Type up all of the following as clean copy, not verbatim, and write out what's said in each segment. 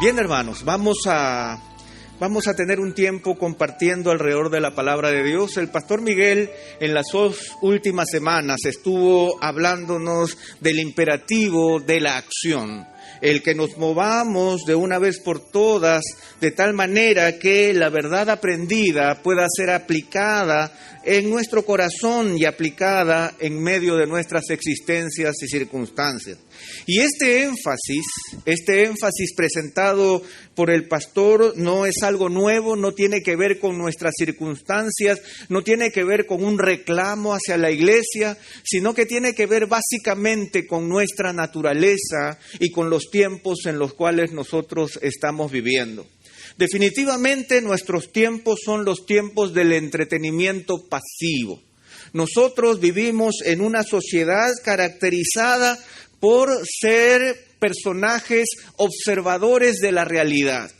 Bien, hermanos, vamos a tener un tiempo compartiendo alrededor de la palabra de Dios. El pastor Miguel en las 2 últimas semanas estuvo hablándonos del imperativo de la acción. El que nos movamos de una vez por todas, de tal manera que la verdad aprendida pueda ser aplicada en nuestro corazón y aplicada en medio de nuestras existencias y circunstancias. Y este énfasis presentado por el pastor no es algo nuevo, no tiene que ver con nuestras circunstancias, no tiene que ver con un reclamo hacia la iglesia, sino que tiene que ver básicamente con nuestra naturaleza y con los tiempos en los cuales nosotros estamos viviendo. Definitivamente nuestros tiempos son los tiempos del entretenimiento pasivo. Nosotros vivimos en una sociedad caracterizada por ser personajes observadores de la realidad.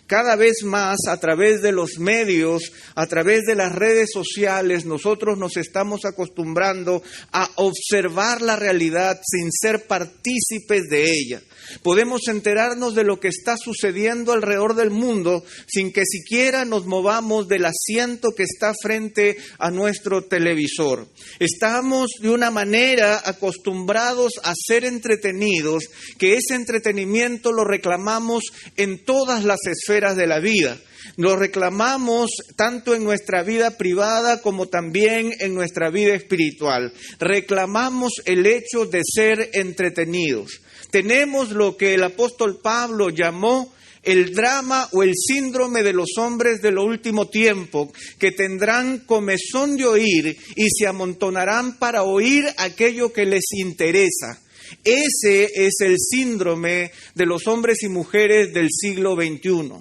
Cada vez más, a través de los medios, a través de las redes sociales, nosotros nos estamos acostumbrando a observar la realidad sin ser partícipes de ella. Podemos enterarnos de lo que está sucediendo alrededor del mundo sin que siquiera nos movamos del asiento que está frente a nuestro televisor. Estamos de una manera acostumbrados a ser entretenidos, que ese entretenimiento lo reclamamos en todas las esferas de la vida. Lo reclamamos tanto en nuestra vida privada como también en nuestra vida espiritual. Reclamamos el hecho de ser entretenidos. Tenemos lo que el apóstol Pablo llamó el drama o el síndrome de los hombres de lo último tiempo, que tendrán comezón de oír y se amontonarán para oír aquello que les interesa. Ese es el síndrome de los hombres y mujeres del siglo XXI.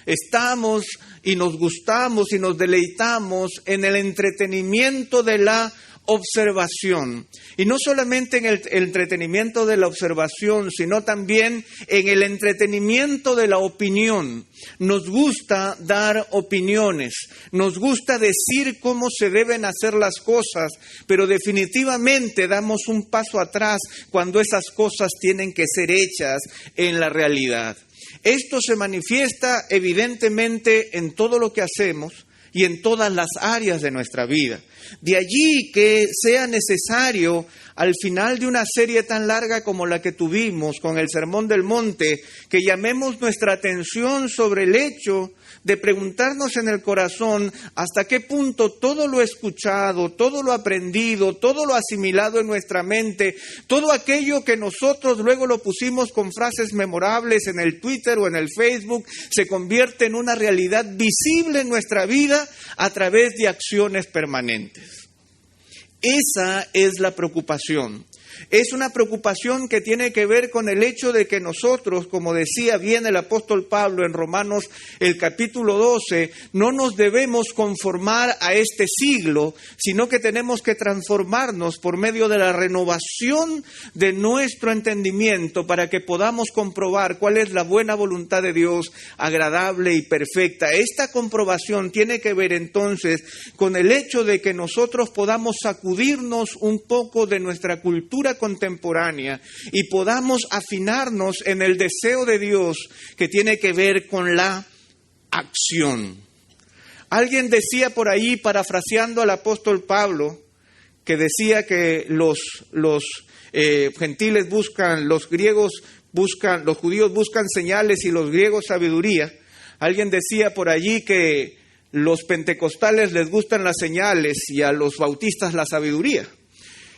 Estamos y nos gustamos y nos deleitamos en el entretenimiento de la observación. Y no solamente en el entretenimiento de la observación, sino también en el entretenimiento de la opinión. Nos gusta dar opiniones, nos gusta decir cómo se deben hacer las cosas, pero definitivamente damos un paso atrás cuando esas cosas tienen que ser hechas en la realidad. Esto se manifiesta evidentemente en todo lo que hacemos y en todas las áreas de nuestra vida. De allí que sea necesario, al final de una serie tan larga como la que tuvimos con el Sermón del Monte, que llamemos nuestra atención sobre el hecho de preguntarnos en el corazón hasta qué punto todo lo escuchado, todo lo aprendido, todo lo asimilado en nuestra mente, todo aquello que nosotros luego lo pusimos con frases memorables en el Twitter o en el Facebook, se convierte en una realidad visible en nuestra vida a través de acciones permanentes. Esa es la preocupación. Es una preocupación que tiene que ver con el hecho de que nosotros, como decía bien el apóstol Pablo en Romanos el capítulo 12, no nos debemos conformar a este siglo, sino que tenemos que transformarnos por medio de la renovación de nuestro entendimiento para que podamos comprobar cuál es la buena voluntad de Dios, agradable y perfecta. Esta comprobación tiene que ver entonces con el hecho de que nosotros podamos sacudirnos un poco de nuestra cultura contemporánea y podamos afinarnos en el deseo de Dios que tiene que ver con la acción. Alguien decía por ahí, parafraseando al apóstol Pablo, que decía que los gentiles buscan, los judíos buscan señales y los griegos sabiduría. Alguien decía por allí que los pentecostales les gustan las señales y a los bautistas la sabiduría.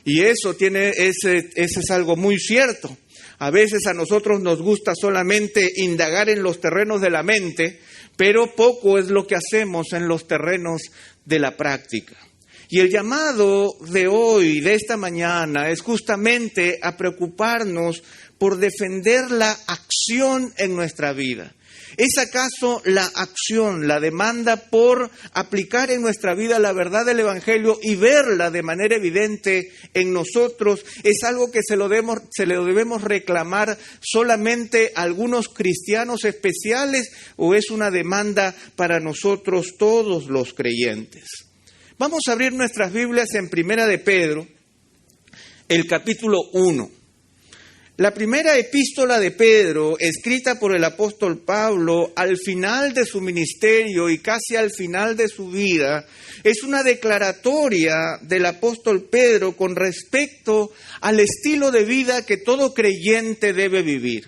Y eso es algo muy cierto. A veces a nosotros nos gusta solamente indagar en los terrenos de la mente, pero poco es lo que hacemos en los terrenos de la práctica. Y el llamado de hoy, de esta mañana, es justamente a preocuparnos por defender la acción en nuestra vida. ¿Es acaso la acción, la demanda por aplicar en nuestra vida la verdad del Evangelio y verla de manera evidente en nosotros? ¿Es algo que se lo debemos reclamar solamente a algunos cristianos especiales o es una demanda para nosotros todos los creyentes? Vamos a abrir nuestras Biblias en Primera de Pedro, el capítulo 1. La primera epístola de Pedro, escrita por el apóstol Pablo al final de su ministerio y casi al final de su vida, es una declaratoria del apóstol Pedro con respecto al estilo de vida que todo creyente debe vivir.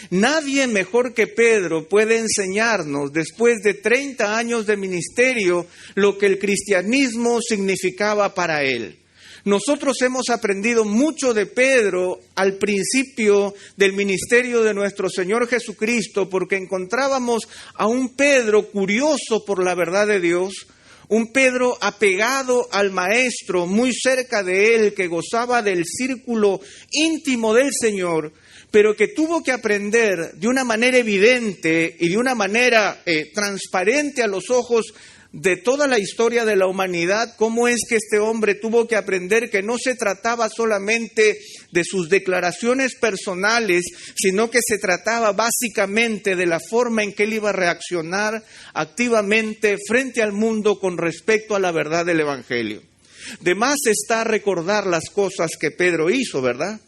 Nadie mejor que Pedro puede enseñarnos, después de 30 años de ministerio, lo que el cristianismo significaba para él. Nosotros hemos aprendido mucho de Pedro al principio del ministerio de nuestro Señor Jesucristo, porque encontrábamos a un Pedro curioso por la verdad de Dios, un Pedro apegado al Maestro, muy cerca de él, que gozaba del círculo íntimo del Señor, pero que tuvo que aprender de una manera evidente y de una manera transparente a los ojos de toda la historia de la humanidad, cómo es que este hombre tuvo que aprender que no se trataba solamente de sus declaraciones personales, sino que se trataba básicamente de la forma en que él iba a reaccionar activamente frente al mundo con respecto a la verdad del Evangelio. De más está recordar las cosas que Pedro hizo, ¿verdad?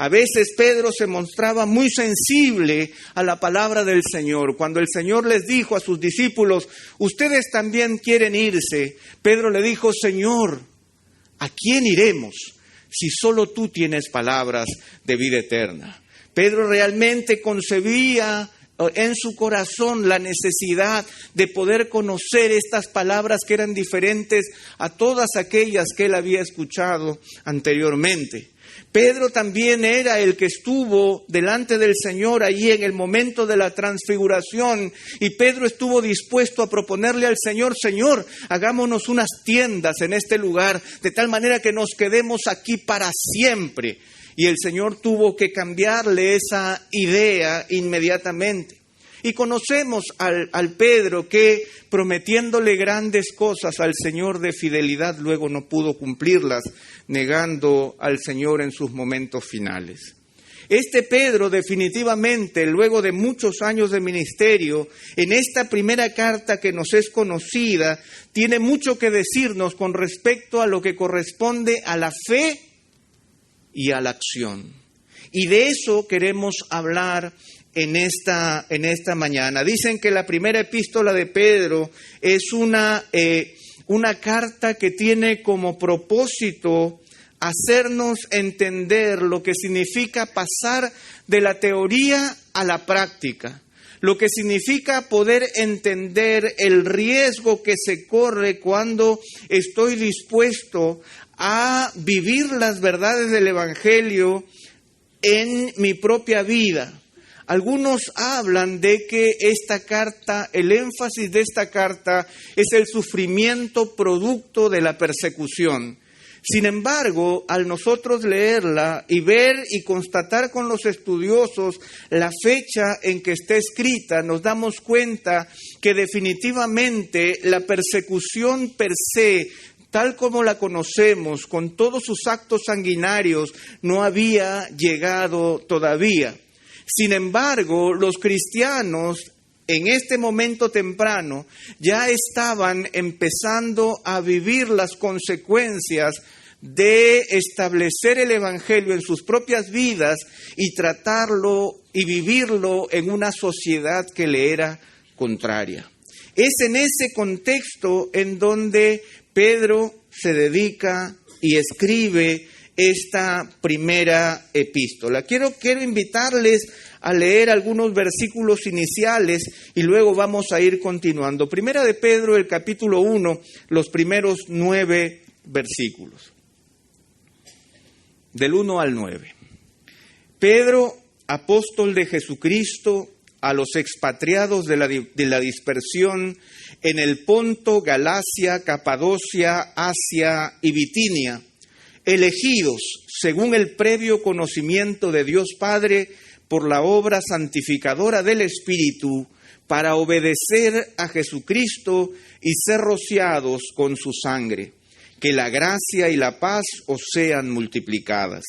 A veces Pedro se mostraba muy sensible a la palabra del Señor. Cuando el Señor les dijo a sus discípulos, ustedes también quieren irse, Pedro le dijo, Señor, ¿a quién iremos si solo tú tienes palabras de vida eterna? Pedro realmente concebía en su corazón la necesidad de poder conocer estas palabras que eran diferentes a todas aquellas que él había escuchado anteriormente. Pedro también era el que estuvo delante del Señor allí en el momento de la transfiguración, y Pedro estuvo dispuesto a proponerle al Señor, Señor, hagámonos unas tiendas en este lugar, de tal manera que nos quedemos aquí para siempre. Y el Señor tuvo que cambiarle esa idea inmediatamente. Y conocemos al Pedro que, prometiéndole grandes cosas al Señor de fidelidad, luego no pudo cumplirlas, negando al Señor en sus momentos finales. Este Pedro definitivamente, luego de muchos años de ministerio, en esta primera carta que nos es conocida, tiene mucho que decirnos con respecto a lo que corresponde a la fe y a la acción. Y de eso queremos hablar en esta mañana. Dicen que la primera epístola de Pedro es una carta que tiene como propósito hacernos entender lo que significa pasar de la teoría a la práctica, lo que significa poder entender el riesgo que se corre cuando estoy dispuesto a vivir las verdades del Evangelio en mi propia vida. Algunos hablan de que esta carta, el énfasis de esta carta es el sufrimiento producto de la persecución. Sin embargo, al nosotros leerla y ver y constatar con los estudiosos la fecha en que está escrita, nos damos cuenta que definitivamente la persecución per se, tal como la conocemos, con todos sus actos sanguinarios, no había llegado todavía. Sin embargo, los cristianos en este momento temprano ya estaban empezando a vivir las consecuencias de establecer el Evangelio en sus propias vidas y tratarlo y vivirlo en una sociedad que le era contraria. Es en ese contexto en donde Pedro se dedica y escribe esta primera epístola. Quiero invitarles a leer algunos versículos iniciales y luego vamos a ir continuando. Primera de Pedro, el capítulo 1, los primeros 9 versículos. Del 1 al 9. Pedro, apóstol de Jesucristo, a los expatriados de la dispersión en el Ponto, Galacia, Capadocia, Asia y Bitinia, elegidos según el previo conocimiento de Dios Padre por la obra santificadora del Espíritu, para obedecer a Jesucristo y ser rociados con su sangre. Que la gracia y la paz os sean multiplicadas.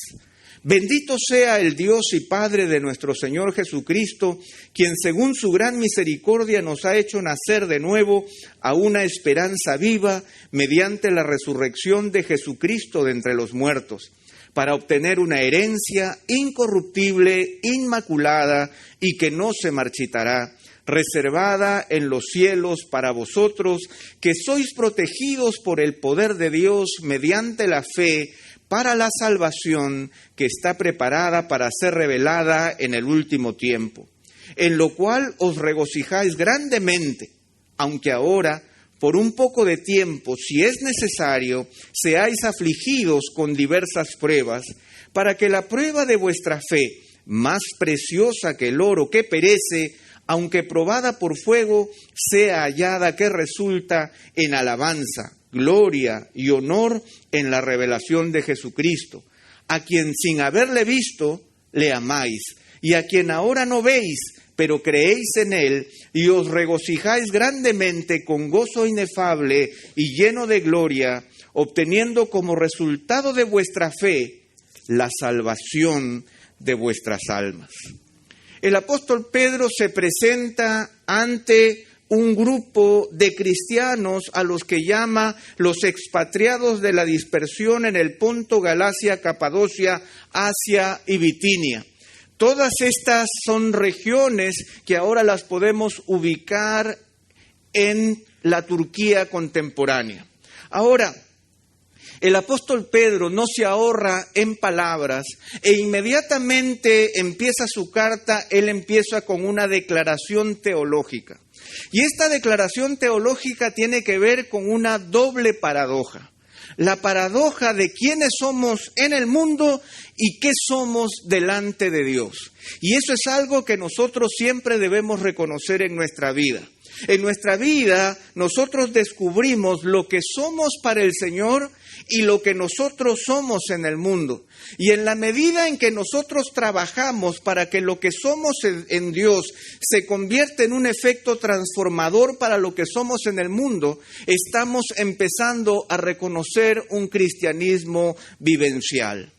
Bendito sea el Dios y Padre de nuestro Señor Jesucristo, quien según su gran misericordia nos ha hecho nacer de nuevo a una esperanza viva mediante la resurrección de Jesucristo de entre los muertos, para obtener una herencia incorruptible, inmaculada y que no se marchitará, reservada en los cielos para vosotros, que sois protegidos por el poder de Dios mediante la fe para la salvación que está preparada para ser revelada en el último tiempo, en lo cual os regocijáis grandemente, aunque ahora, por un poco de tiempo, si es necesario, seáis afligidos con diversas pruebas, para que la prueba de vuestra fe, más preciosa que el oro que perece, aunque probada por fuego, sea hallada que resulta en alabanza, gloria y honor en la revelación de Jesucristo, a quien sin haberle visto, le amáis, y a quien ahora no veis, pero creéis en Él, y os regocijáis grandemente con gozo inefable y lleno de gloria, obteniendo como resultado de vuestra fe la salvación de vuestras almas. El apóstol Pedro se presenta ante un grupo de cristianos a los que llama los expatriados de la dispersión en el Ponto, Galacia, Capadocia, Asia y Bitinia. Todas estas son regiones que ahora las podemos ubicar en la Turquía contemporánea. Ahora, el apóstol Pedro no se ahorra en palabras e inmediatamente empieza su carta, él empieza con una declaración teológica. Y esta declaración teológica tiene que ver con una doble paradoja. La paradoja de quiénes somos en el mundo y qué somos delante de Dios. Y eso es algo que nosotros siempre debemos reconocer en nuestra vida. En nuestra vida nosotros descubrimos lo que somos para el Señor y lo que nosotros somos en el mundo. Y en la medida en que nosotros trabajamos para que lo que somos en Dios se convierta en un efecto transformador para lo que somos en el mundo, estamos empezando a reconocer un cristianismo vivencial.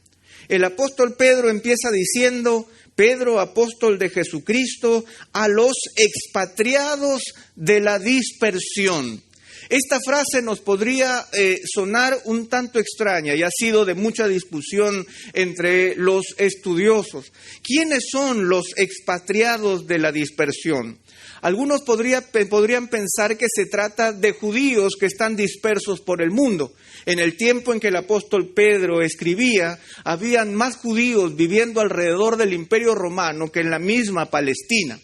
El apóstol Pedro empieza diciendo: Pedro, apóstol de Jesucristo, a los expatriados de la dispersión. Esta frase nos podría sonar un tanto extraña y ha sido de mucha discusión entre los estudiosos. ¿Quiénes son los expatriados de la dispersión? Algunos podrían pensar que se trata de judíos que están dispersos por el mundo. En el tiempo en que el apóstol Pedro escribía, habían más judíos viviendo alrededor del Imperio Romano que en la misma Palestina.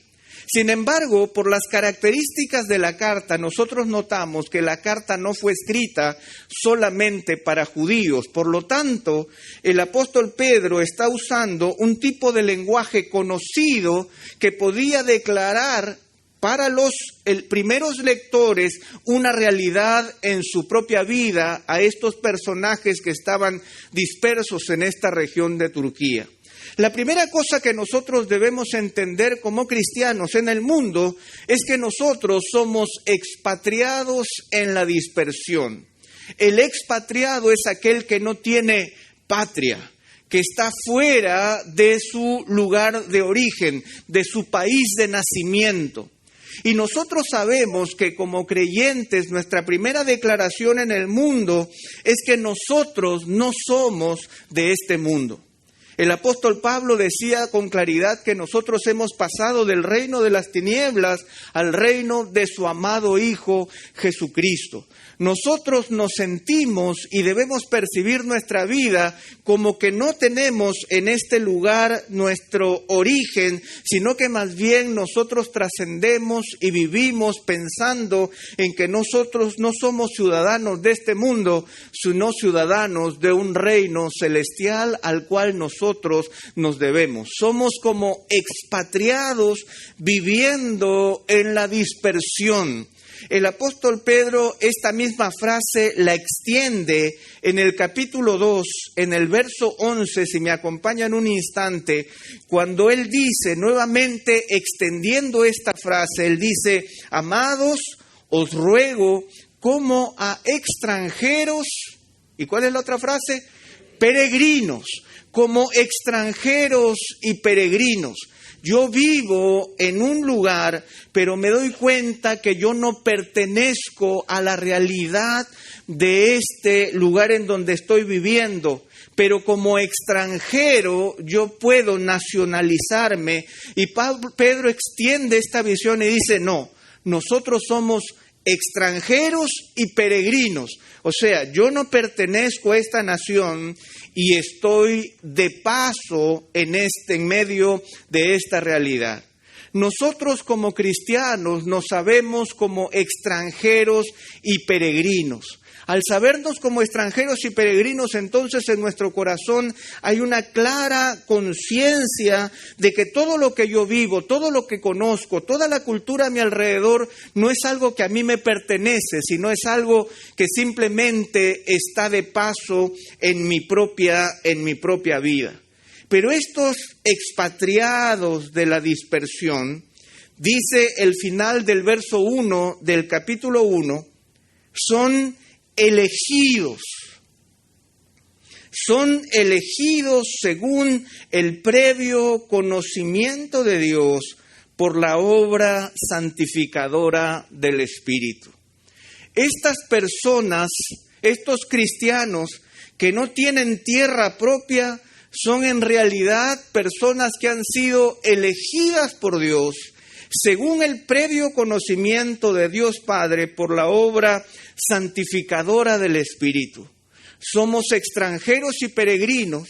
Sin embargo, por las características de la carta, nosotros notamos que la carta no fue escrita solamente para judíos. Por lo tanto, el apóstol Pedro está usando un tipo de lenguaje conocido que podía declarar para los primeros lectores una realidad en su propia vida a estos personajes que estaban dispersos en esta región de Turquía. La primera cosa que nosotros debemos entender como cristianos en el mundo es que nosotros somos expatriados en la dispersión. El expatriado es aquel que no tiene patria, que está fuera de su lugar de origen, de su país de nacimiento. Y nosotros sabemos que como creyentes nuestra primera declaración en el mundo es que nosotros no somos de este mundo. El apóstol Pablo decía con claridad que nosotros hemos pasado del reino de las tinieblas al reino de su amado Hijo Jesucristo. Nosotros nos sentimos y debemos percibir nuestra vida como que no tenemos en este lugar nuestro origen, sino que más bien nosotros trascendemos y vivimos pensando en que nosotros no somos ciudadanos de este mundo, sino ciudadanos de un reino celestial al cual nosotros nos debemos. Somos como expatriados viviendo en la dispersión. El apóstol Pedro esta misma frase la extiende en el capítulo 2, en el verso 11, si me acompañan un instante, cuando él dice, nuevamente extendiendo esta frase, él dice: amados, os ruego como a extranjeros, ¿y cuál es la otra frase? Peregrinos. como extranjeros y peregrinos. Yo vivo en un lugar, pero me doy cuenta que yo no pertenezco a la realidad de este lugar en donde estoy viviendo. Pero como extranjero yo puedo nacionalizarme. Y Pedro extiende esta visión y dice, no, nosotros somos extranjeros y peregrinos. O sea, yo no pertenezco a esta nación y estoy de paso en medio de esta realidad. Nosotros como cristianos nos sabemos como extranjeros y peregrinos. Al sabernos como extranjeros y peregrinos, entonces en nuestro corazón hay una clara conciencia de que todo lo que yo vivo, todo lo que conozco, toda la cultura a mi alrededor no es algo que a mí me pertenece, sino es algo que simplemente está de paso en mi propia vida. Pero estos expatriados de la dispersión, dice el final del verso 1 del capítulo 1, son elegidos según el previo conocimiento de Dios por la obra santificadora del Espíritu. Estas personas, estos cristianos que no tienen tierra propia, son en realidad personas que han sido elegidas por Dios según el previo conocimiento de Dios Padre por la obra santificadora del Espíritu. Somos extranjeros y peregrinos,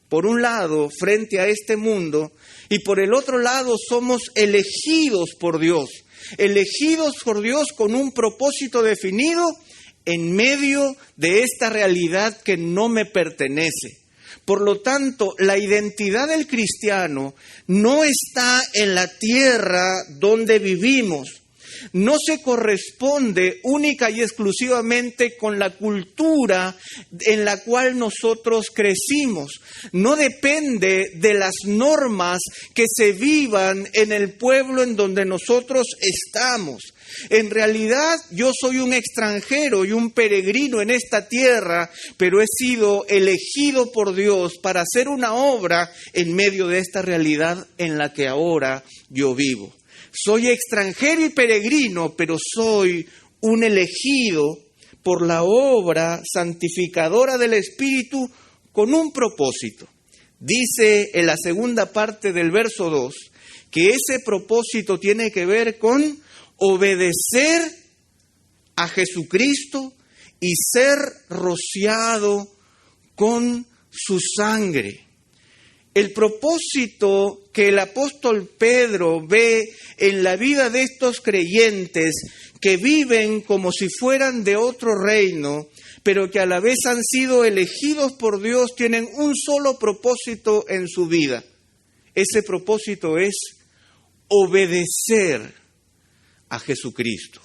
por un lado, frente a este mundo, y por el otro lado somos elegidos por Dios con un propósito definido en medio de esta realidad que no me pertenece. Por lo tanto, la identidad del cristiano no está en la tierra donde vivimos. No se corresponde única y exclusivamente con la cultura en la cual nosotros crecimos. No depende de las normas que se vivan en el pueblo en donde nosotros estamos. En realidad yo soy un extranjero y un peregrino en esta tierra, pero he sido elegido por Dios para hacer una obra en medio de esta realidad en la que ahora yo vivo. Soy extranjero y peregrino, pero soy un elegido por la obra santificadora del Espíritu con un propósito. Dice en la segunda parte del verso 2 que ese propósito tiene que ver con obedecer a Jesucristo y ser rociado con su sangre. El propósito que el apóstol Pedro ve en la vida de estos creyentes que viven como si fueran de otro reino, pero que a la vez han sido elegidos por Dios, tienen un solo propósito en su vida. Ese propósito es obedecer a Jesucristo.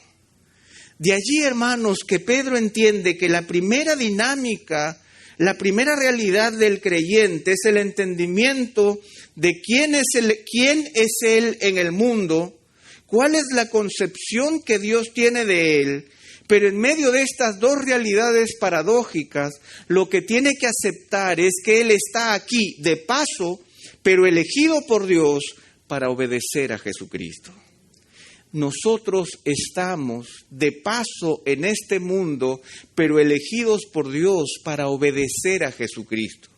De allí, hermanos, que Pedro entiende que la primera dinámica, la primera realidad del creyente es el entendimiento de quién es Él en el mundo, cuál es la concepción que Dios tiene de Él, pero en medio de estas dos realidades paradójicas, lo que tiene que aceptar es que Él está aquí de paso, pero elegido por Dios para obedecer a Jesucristo. Nosotros estamos de paso en este mundo, pero elegidos por Dios para obedecer a Jesucristo.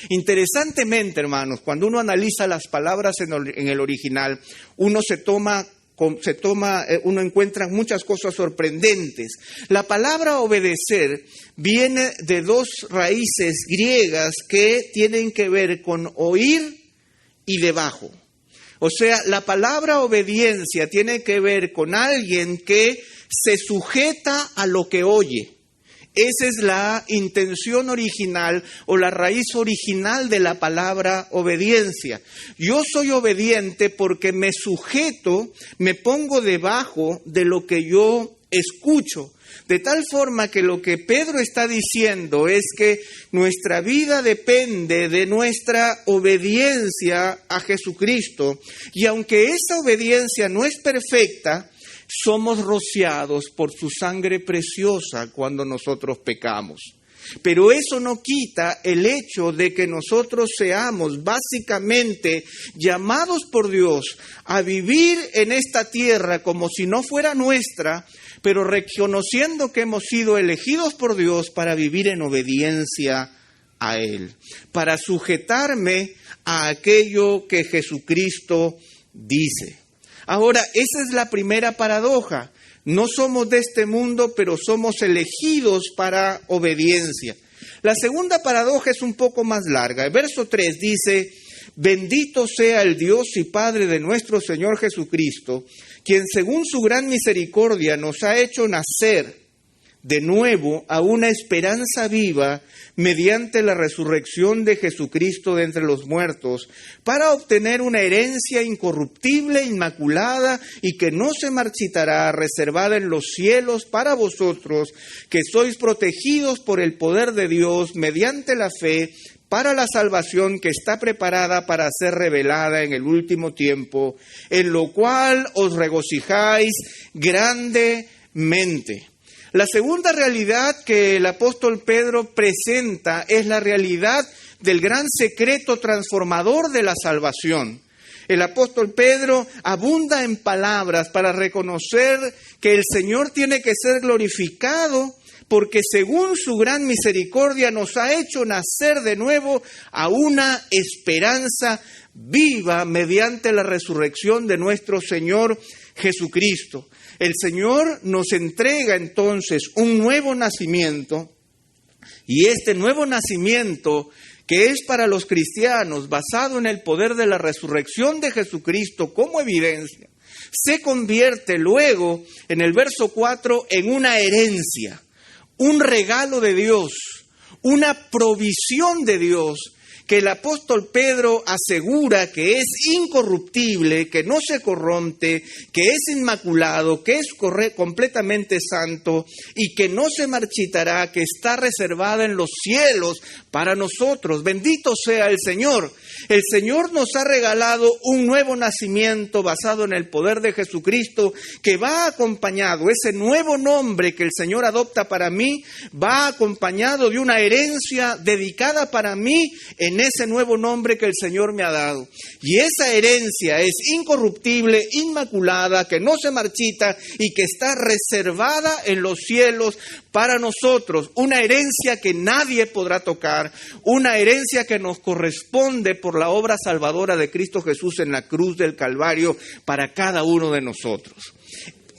Interesantemente, hermanos, cuando uno analiza las palabras en el original, uno encuentra muchas cosas sorprendentes. La palabra obedecer viene de dos raíces griegas que tienen que ver con oír y debajo. O sea, la palabra obediencia tiene que ver con alguien que se sujeta a lo que oye. Esa es la intención original o la raíz original de la palabra obediencia. Yo soy obediente porque me sujeto, me pongo debajo de lo que yo escucho. De tal forma que lo que Pedro está diciendo es que nuestra vida depende de nuestra obediencia a Jesucristo. Y aunque esa obediencia no es perfecta, somos rociados por su sangre preciosa cuando nosotros pecamos. Pero eso no quita el hecho de que nosotros seamos básicamente llamados por Dios a vivir en esta tierra como si no fuera nuestra, pero reconociendo que hemos sido elegidos por Dios para vivir en obediencia a Él, para sujetarme a aquello que Jesucristo dice. Ahora, esa es la primera paradoja. No somos de este mundo, pero somos elegidos para obediencia. La segunda paradoja es un poco más larga. El verso 3 dice: bendito sea el Dios y Padre de nuestro Señor Jesucristo, quien según su gran misericordia nos ha hecho nacer de nuevo a una esperanza viva mediante la resurrección de Jesucristo de entre los muertos, para obtener una herencia incorruptible, inmaculada y que no se marchitará, reservada en los cielos para vosotros, que sois protegidos por el poder de Dios mediante la fe, para la salvación que está preparada para ser revelada en el último tiempo, en lo cual os regocijáis grandemente. La segunda realidad que el apóstol Pedro presenta es la realidad del gran secreto transformador de la salvación. El apóstol Pedro abunda en palabras para reconocer que el Señor tiene que ser glorificado porque según su gran misericordia nos ha hecho nacer de nuevo a una esperanza viva mediante la resurrección de nuestro Señor Jesucristo. El Señor nos entrega entonces un nuevo nacimiento, y este nuevo nacimiento, que es para los cristianos basado en el poder de la resurrección de Jesucristo como evidencia, se convierte luego en el verso 4 en una herencia, un regalo de Dios, una provisión de Dios, que el apóstol Pedro asegura que es incorruptible, que no se corrompe, que es inmaculado, que es completamente santo y que no se marchitará, que está reservada en los cielos para nosotros. Bendito sea el Señor. El Señor nos ha regalado un nuevo nacimiento basado en el poder de Jesucristo, que va acompañado, ese nuevo nombre que el Señor adopta para mí, va acompañado de una herencia dedicada para mí en ese nuevo nombre que el Señor me ha dado. Y esa herencia es incorruptible, inmaculada, que no se marchita y que está reservada en los cielos para nosotros. Una herencia que nadie podrá tocar, una herencia que nos corresponde por la obra salvadora de Cristo Jesús en la cruz del Calvario para cada uno de nosotros.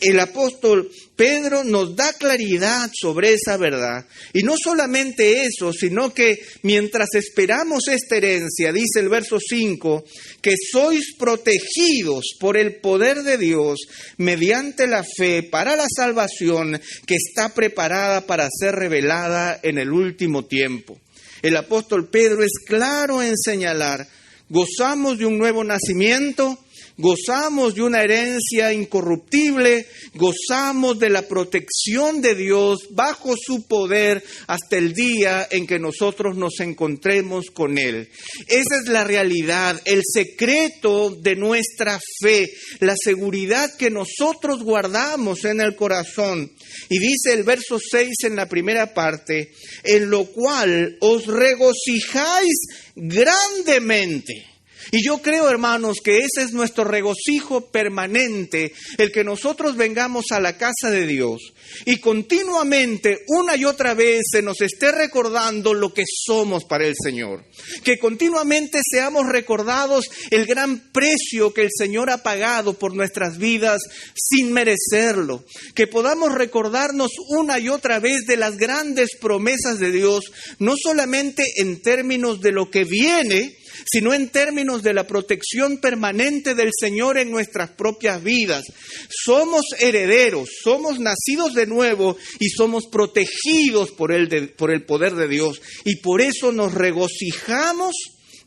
El apóstol Pedro nos da claridad sobre esa verdad. Y no solamente eso, sino que mientras esperamos esta herencia, dice el verso 5, que sois protegidos por el poder de Dios mediante la fe para la salvación que está preparada para ser revelada en el último tiempo. El apóstol Pedro es claro en señalar: gozamos de un nuevo nacimiento, gozamos de una herencia incorruptible, gozamos de la protección de Dios bajo su poder hasta el día en que nosotros nos encontremos con Él. Esa es la realidad, el secreto de nuestra fe, la seguridad que nosotros guardamos en el corazón. Y dice el verso 6 en la primera parte: en lo cual os regocijáis grandemente. Y yo creo, hermanos, que ese es nuestro regocijo permanente, el que nosotros vengamos a la casa de Dios y continuamente, una y otra vez, se nos esté recordando lo que somos para el Señor. Que continuamente seamos recordados el gran precio que el Señor ha pagado por nuestras vidas sin merecerlo. Que podamos recordarnos una y otra vez de las grandes promesas de Dios, no solamente en términos de lo que viene, sino en términos de la protección permanente del Señor en nuestras propias vidas. Somos herederos, somos nacidos de nuevo y somos protegidos por el poder de Dios. Y por eso nos regocijamos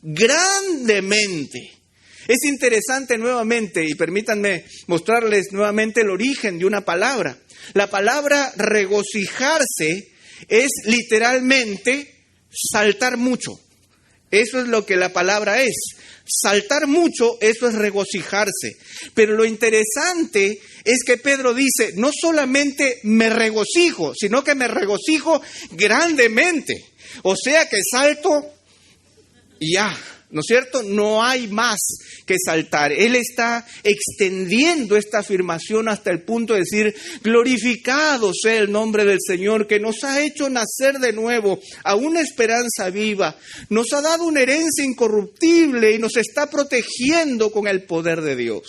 grandemente. Es interesante nuevamente, y permítanme mostrarles nuevamente el origen de una palabra. La palabra regocijarse es literalmente saltar mucho. Eso es lo que la palabra es. Saltar mucho, eso es regocijarse. Pero lo interesante es que Pedro dice, no solamente me regocijo, sino que me regocijo grandemente. O sea que salto y ya, ¿no es cierto? No hay más que saltar. Él está extendiendo esta afirmación hasta el punto de decir, glorificado sea el nombre del Señor, que nos ha hecho nacer de nuevo a una esperanza viva, nos ha dado una herencia incorruptible y nos está protegiendo con el poder de Dios.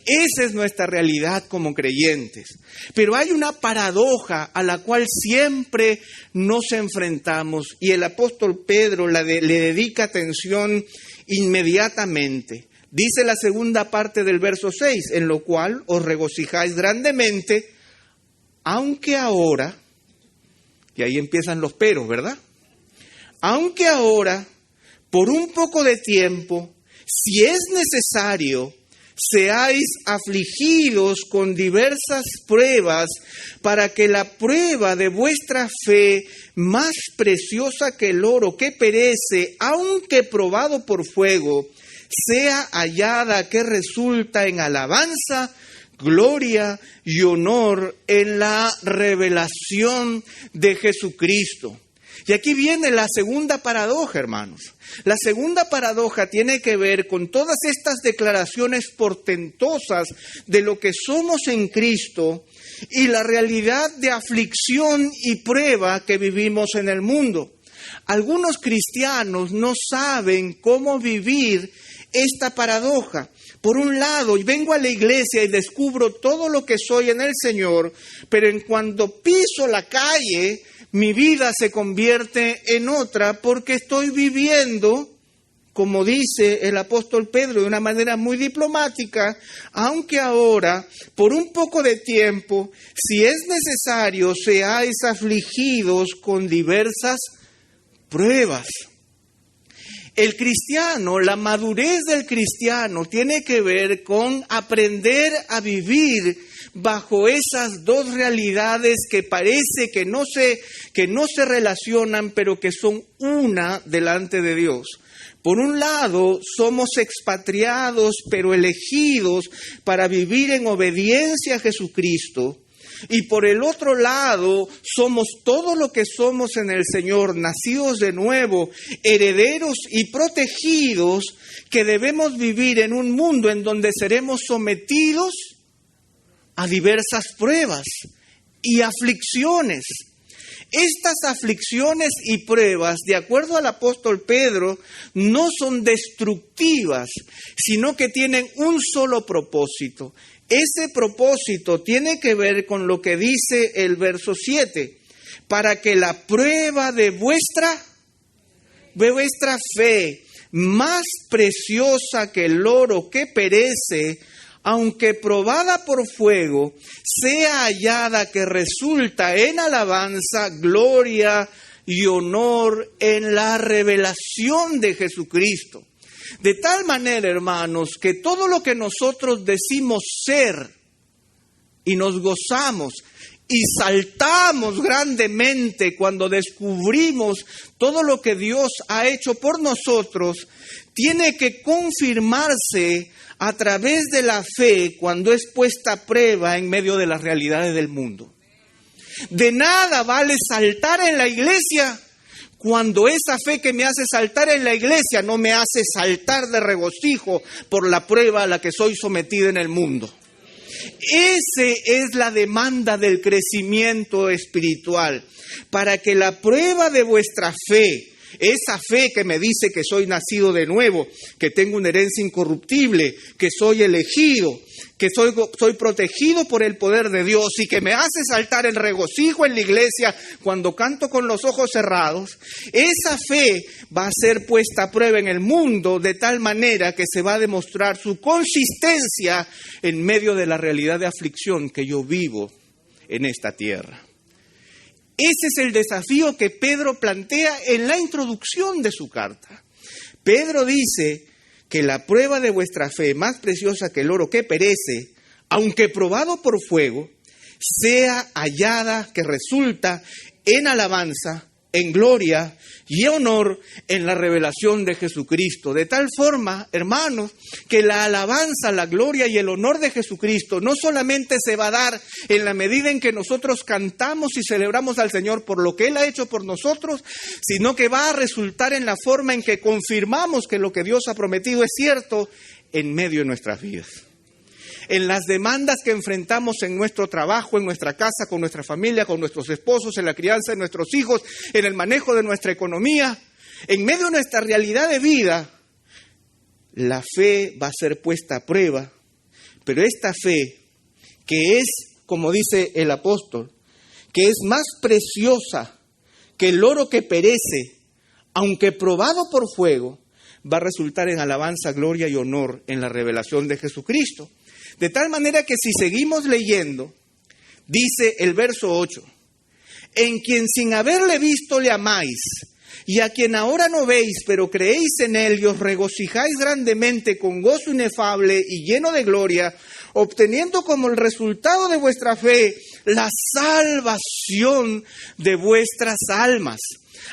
Esa es nuestra realidad como creyentes. Pero hay una paradoja a la cual siempre nos enfrentamos y el apóstol Pedro le dedica atención inmediatamente. Dice la segunda parte del verso 6, en lo cual os regocijáis grandemente, aunque ahora, y ahí empiezan los peros, ¿verdad? Aunque ahora, por un poco de tiempo, si es necesario, seáis afligidos con diversas pruebas, para que la prueba de vuestra fe, más preciosa que el oro que perece, aunque probado por fuego, sea hallada que resulta en alabanza, gloria y honor en la revelación de Jesucristo. Y aquí viene la segunda paradoja, hermanos. La segunda paradoja tiene que ver con todas estas declaraciones portentosas de lo que somos en Cristo y la realidad de aflicción y prueba que vivimos en el mundo. Algunos cristianos no saben cómo vivir esta paradoja. Por un lado, vengo a la iglesia y descubro todo lo que soy en el Señor, pero en cuanto piso la calle, mi vida se convierte en otra porque estoy viviendo, como dice el apóstol Pedro de una manera muy diplomática, aunque ahora, por un poco de tiempo, si es necesario, seáis afligidos con diversas pruebas. El cristiano, la madurez del cristiano tiene que ver con aprender a vivir bajo esas dos realidades que parece que no se relacionan, pero que son una delante de Dios. Por un lado, somos expatriados, pero elegidos para vivir en obediencia a Jesucristo. Y por el otro lado, somos todo lo que somos en el Señor, nacidos de nuevo, herederos y protegidos, que debemos vivir en un mundo en donde seremos sometidos a diversas pruebas y aflicciones. Estas aflicciones y pruebas, de acuerdo al apóstol Pedro, no son destructivas, sino que tienen un solo propósito. Ese propósito tiene que ver con lo que dice el verso 7, para que la prueba de vuestra fe, más preciosa que el oro que perece, aunque probada por fuego, sea hallada que resulta en alabanza, gloria y honor en la revelación de Jesucristo. De tal manera, hermanos, que todo lo que nosotros decimos ser y nos gozamos y saltamos grandemente cuando descubrimos todo lo que Dios ha hecho por nosotros, tiene que confirmarse a través de la fe cuando es puesta a prueba en medio de las realidades del mundo. De nada vale saltar en la iglesia cuando esa fe que me hace saltar en la iglesia no me hace saltar de regocijo por la prueba a la que soy sometido en el mundo. Esa es la demanda del crecimiento espiritual, para que la prueba de vuestra fe, esa fe que me dice que soy nacido de nuevo, que tengo una herencia incorruptible, que soy elegido, que soy protegido por el poder de Dios y que me hace saltar el regocijo en la iglesia cuando canto con los ojos cerrados, esa fe va a ser puesta a prueba en el mundo de tal manera que se va a demostrar su consistencia en medio de la realidad de aflicción que yo vivo en esta tierra. Ese es el desafío que Pedro plantea en la introducción de su carta. Pedro dice que la prueba de vuestra fe, más preciosa que el oro que perece, aunque probado por fuego, sea hallada que resulta en alabanza, en gloria y honor en la revelación de Jesucristo. De tal forma, hermanos, que la alabanza, la gloria y el honor de Jesucristo no solamente se va a dar en la medida en que nosotros cantamos y celebramos al Señor por lo que Él ha hecho por nosotros, sino que va a resultar en la forma en que confirmamos que lo que Dios ha prometido es cierto en medio de nuestras vidas. En las demandas que enfrentamos en nuestro trabajo, en nuestra casa, con nuestra familia, con nuestros esposos, en la crianza de nuestros hijos, en el manejo de nuestra economía, en medio de nuestra realidad de vida, la fe va a ser puesta a prueba, pero esta fe, que es, como dice el apóstol, que es más preciosa que el oro que perece, aunque probado por fuego, va a resultar en alabanza, gloria y honor en la revelación de Jesucristo. De tal manera que si seguimos leyendo, dice el verso 8, en quien sin haberle visto le amáis, y a quien ahora no veis, pero creéis en él y os regocijáis grandemente con gozo inefable y lleno de gloria, obteniendo como el resultado de vuestra fe la salvación de vuestras almas.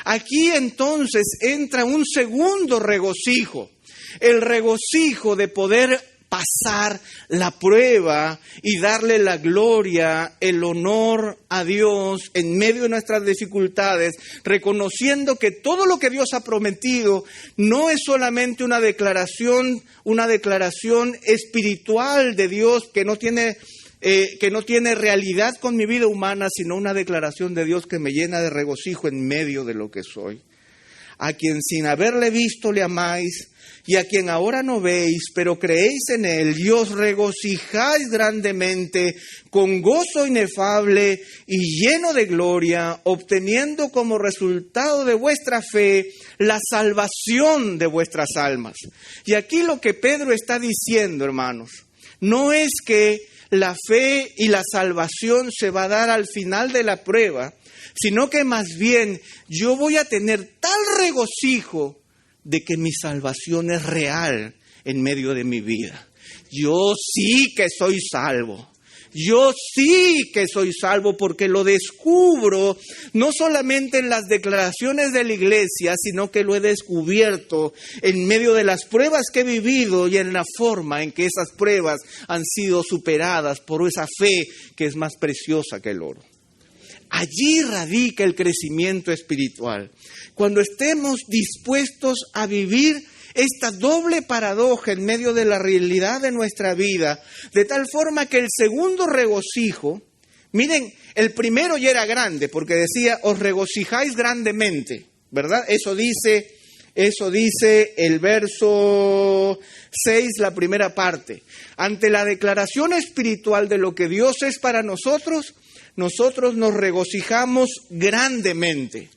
Aquí entonces entra un segundo regocijo, el regocijo de poder pasar la prueba y darle la gloria, el honor a Dios en medio de nuestras dificultades, reconociendo que todo lo que Dios ha prometido no es solamente una declaración espiritual de Dios que no tiene realidad con mi vida humana, sino una declaración de Dios que me llena de regocijo en medio de lo que soy. A quien sin haberle visto le amáis, y a quien ahora no veis, pero creéis en él, y os regocijáis grandemente, con gozo inefable y lleno de gloria, obteniendo como resultado de vuestra fe la salvación de vuestras almas. Y aquí lo que Pedro está diciendo, hermanos, no es que la fe y la salvación se va a dar al final de la prueba, sino que más bien yo voy a tener tal regocijo de que mi salvación es real en medio de mi vida. Yo sí que soy salvo. Yo sí que soy salvo porque lo descubro no solamente en las declaraciones de la iglesia, sino que lo he descubierto en medio de las pruebas que he vivido y en la forma en que esas pruebas han sido superadas por esa fe que es más preciosa que el oro. Allí radica el crecimiento espiritual. Cuando estemos dispuestos a vivir esta doble paradoja en medio de la realidad de nuestra vida, de tal forma que el segundo regocijo, miren, el primero ya era grande, porque decía, os regocijáis grandemente, ¿verdad? Eso dice el verso 6, la primera parte. Ante la declaración espiritual de lo que Dios es para nosotros nos regocijamos grandemente.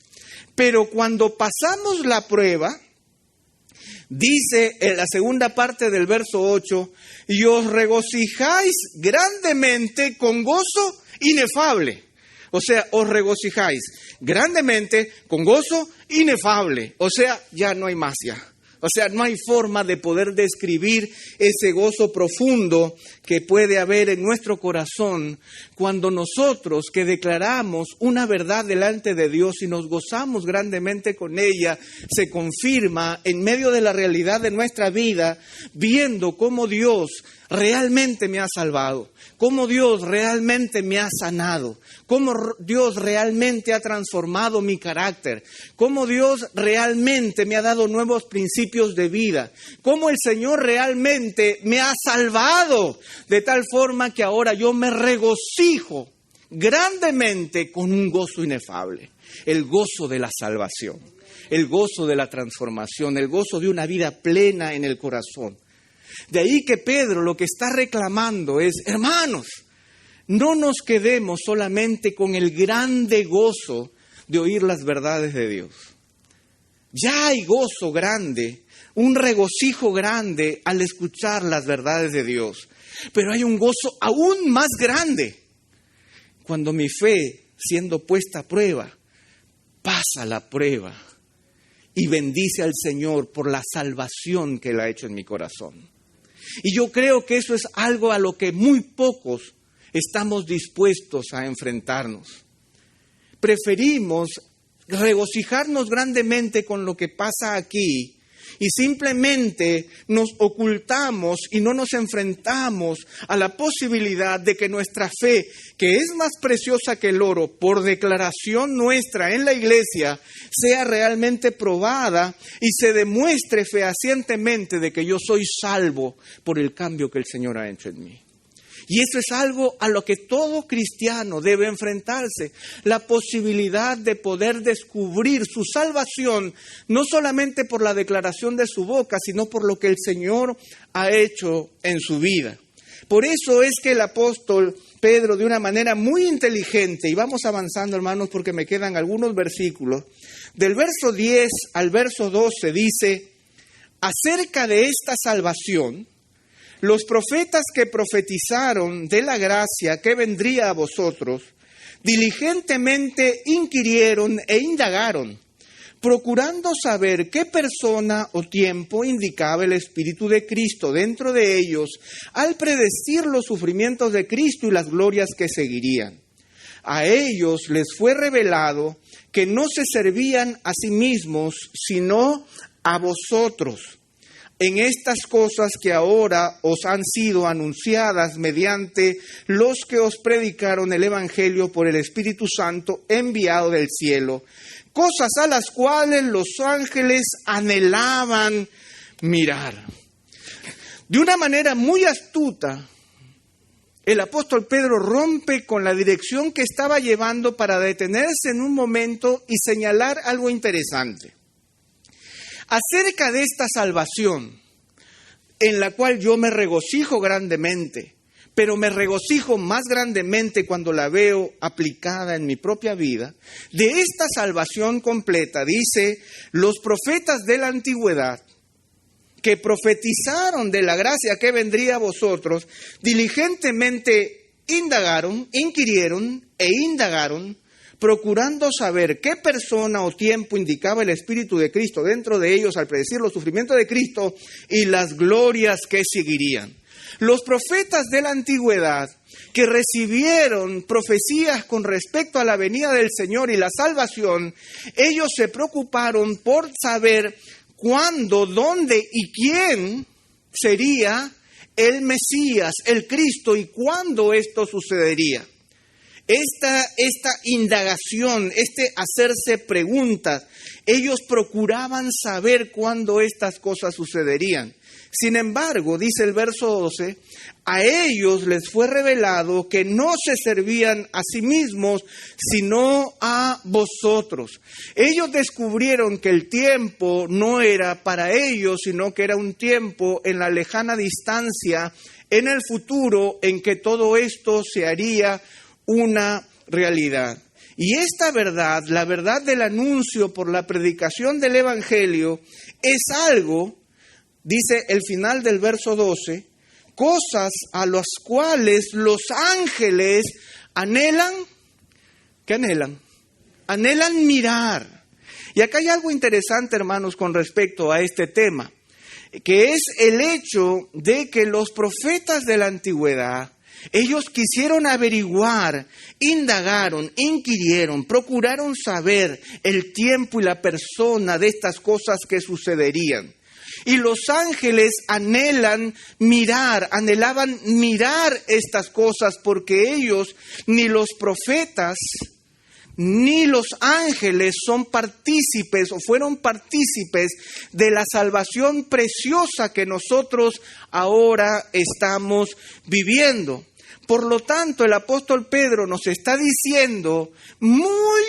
Pero cuando pasamos la prueba, dice en la segunda parte del verso 8, y os regocijáis grandemente con gozo inefable. O sea, os regocijáis grandemente con gozo inefable. O sea, ya no hay más ya. O sea, no hay forma de poder describir ese gozo profundo que puede haber en nuestro corazón cuando nosotros que declaramos una verdad delante de Dios y nos gozamos grandemente con ella, se confirma en medio de la realidad de nuestra vida, viendo cómo Dios realmente me ha salvado, cómo Dios realmente me ha sanado, cómo Dios realmente ha transformado mi carácter, cómo Dios realmente me ha dado nuevos principios de vida, cómo el Señor realmente me ha salvado, de tal forma que ahora yo me regocijo grandemente con un gozo inefable, el gozo de la salvación, el gozo de la transformación, el gozo de una vida plena en el corazón. De ahí que Pedro lo que está reclamando es, hermanos, no nos quedemos solamente con el grande gozo de oír las verdades de Dios. Ya hay gozo grande, un regocijo grande al escuchar las verdades de Dios. Pero hay un gozo aún más grande cuando mi fe, siendo puesta a prueba, pasa la prueba y bendice al Señor por la salvación que Él ha hecho en mi corazón. Y yo creo que eso es algo a lo que muy pocos estamos dispuestos a enfrentarnos. Preferimos regocijarnos grandemente con lo que pasa aquí y simplemente nos ocultamos y no nos enfrentamos a la posibilidad de que nuestra fe, que es más preciosa que el oro, por declaración nuestra en la iglesia, sea realmente probada y se demuestre fehacientemente de que yo soy salvo por el cambio que el Señor ha hecho en mí. Y eso es algo a lo que todo cristiano debe enfrentarse, la posibilidad de poder descubrir su salvación, no solamente por la declaración de su boca, sino por lo que el Señor ha hecho en su vida. Por eso es que el apóstol Pedro, de una manera muy inteligente, y vamos avanzando, hermanos, porque me quedan algunos versículos, del verso 10 al verso 12 dice, acerca de esta salvación, los profetas que profetizaron de la gracia que vendría a vosotros, diligentemente inquirieron e indagaron, procurando saber qué persona o tiempo indicaba el Espíritu de Cristo dentro de ellos al predecir los sufrimientos de Cristo y las glorias que seguirían. A ellos les fue revelado que no se servían a sí mismos, sino a vosotros, en estas cosas que ahora os han sido anunciadas mediante los que os predicaron el Evangelio por el Espíritu Santo enviado del cielo, cosas a las cuales los ángeles anhelaban mirar. De una manera muy astuta, el apóstol Pedro rompe con la dirección que estaba llevando para detenerse en un momento y señalar algo interesante. Acerca de esta salvación, en la cual yo me regocijo grandemente, pero me regocijo más grandemente cuando la veo aplicada en mi propia vida, de esta salvación completa, dice, los profetas de la antigüedad, que profetizaron de la gracia que vendría a vosotros, diligentemente indagaron, inquirieron e indagaron, procurando saber qué persona o tiempo indicaba el Espíritu de Cristo dentro de ellos al predecir los sufrimientos de Cristo y las glorias que seguirían. Los profetas de la antigüedad que recibieron profecías con respecto a la venida del Señor y la salvación, ellos se preocuparon por saber cuándo, dónde y quién sería el Mesías, el Cristo, y cuándo esto sucedería. Esta indagación, hacerse preguntas, ellos procuraban saber cuándo estas cosas sucederían. Sin embargo, dice el verso 12, a ellos les fue revelado que no se servían a sí mismos, sino a vosotros. Ellos descubrieron que el tiempo no era para ellos, sino que era un tiempo en la lejana distancia, en el futuro, en que todo esto se haría una realidad. Y esta verdad, la verdad del anuncio por la predicación del Evangelio, es algo, dice el final del verso 12, cosas a las cuales los ángeles anhelan, ¿qué anhelan? Anhelan mirar. Y acá hay algo interesante, hermanos, con respecto a este tema, que es el hecho de que los profetas de la antigüedad, ellos quisieron averiguar, indagaron, inquirieron, procuraron saber el tiempo y la persona de estas cosas que sucederían. Y los ángeles anhelaban mirar estas cosas porque ellos, ni los profetas, ni los ángeles son partícipes o fueron partícipes de la salvación preciosa que nosotros ahora estamos viviendo. Por lo tanto, el apóstol Pedro nos está diciendo muy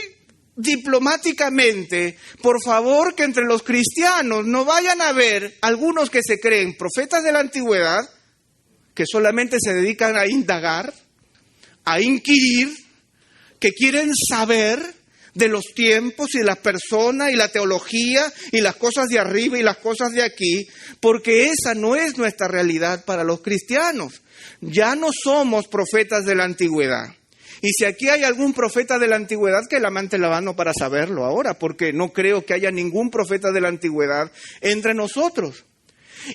diplomáticamente, por favor, que entre los cristianos no vayan a haber algunos que se creen profetas de la antigüedad, que solamente se dedican a indagar, a inquirir, que quieren saber de los tiempos y las personas y la teología y las cosas de arriba y las cosas de aquí, porque esa no es nuestra realidad para los cristianos. Ya no somos profetas de la antigüedad. Y si aquí hay algún profeta de la antigüedad, que levante la mano para saberlo ahora, porque no creo que haya ningún profeta de la antigüedad entre nosotros.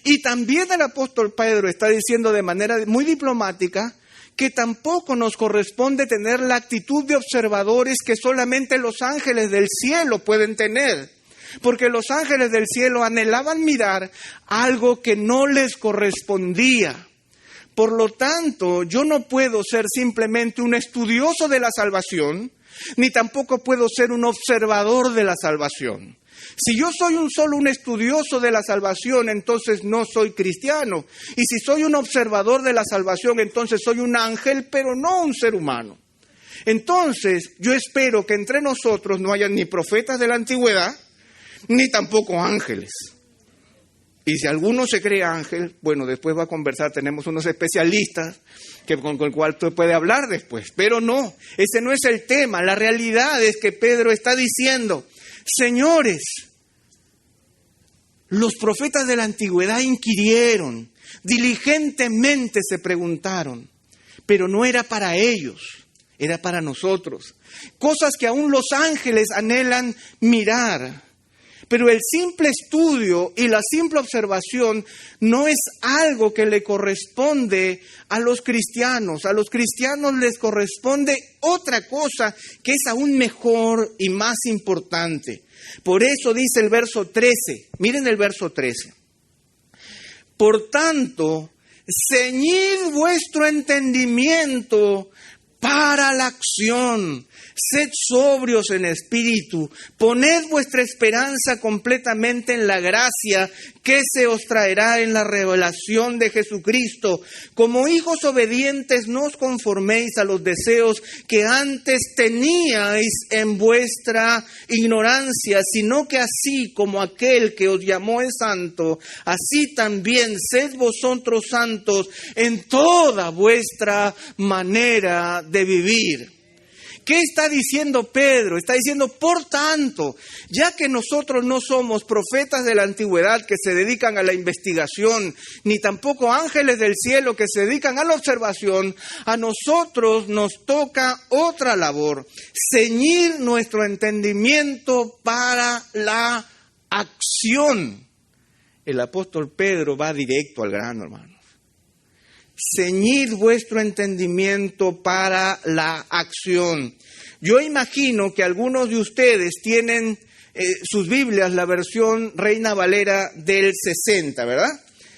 Y también el apóstol Pedro está diciendo de manera muy diplomática que tampoco nos corresponde tener la actitud de observadores que solamente los ángeles del cielo pueden tener. Porque los ángeles del cielo anhelaban mirar algo que no les correspondía. Por lo tanto, yo no puedo ser simplemente un estudioso de la salvación, ni tampoco puedo ser un observador de la salvación. Si yo soy solo un estudioso de la salvación, entonces no soy cristiano. Y si soy un observador de la salvación, entonces soy un ángel, pero no un ser humano. Entonces, yo espero que entre nosotros no haya ni profetas de la antigüedad, ni tampoco ángeles. Y si alguno se cree ángel, bueno, después va a conversar, tenemos unos especialistas con el cual tú puedes hablar después. Pero no, ese no es el tema. La realidad es que Pedro está diciendo, señores, los profetas de la antigüedad inquirieron, diligentemente se preguntaron, pero no era para ellos, era para nosotros. Cosas que aún los ángeles anhelan mirar. Pero el simple estudio y la simple observación no es algo que le corresponde a los cristianos. A los cristianos les corresponde otra cosa que es aún mejor y más importante. Por eso dice el verso 13. Miren el verso 13. Por tanto, ceñid vuestro entendimiento para la acción. Sed sobrios en espíritu, poned vuestra esperanza completamente en la gracia que se os traerá en la revelación de Jesucristo. Como hijos obedientes, no os conforméis a los deseos que antes teníais en vuestra ignorancia, sino que así como aquel que os llamó es santo, así también sed vosotros santos en toda vuestra manera de vivir. ¿Qué está diciendo Pedro? Está diciendo, por tanto, ya que nosotros no somos profetas de la antigüedad que se dedican a la investigación, ni tampoco ángeles del cielo que se dedican a la observación, a nosotros nos toca otra labor, ceñir nuestro entendimiento para la acción. El apóstol Pedro va directo al grano, hermanos. Ceñid vuestro entendimiento para la acción. Yo imagino que algunos de ustedes tienen sus Biblias, la versión Reina Valera del 60, ¿verdad?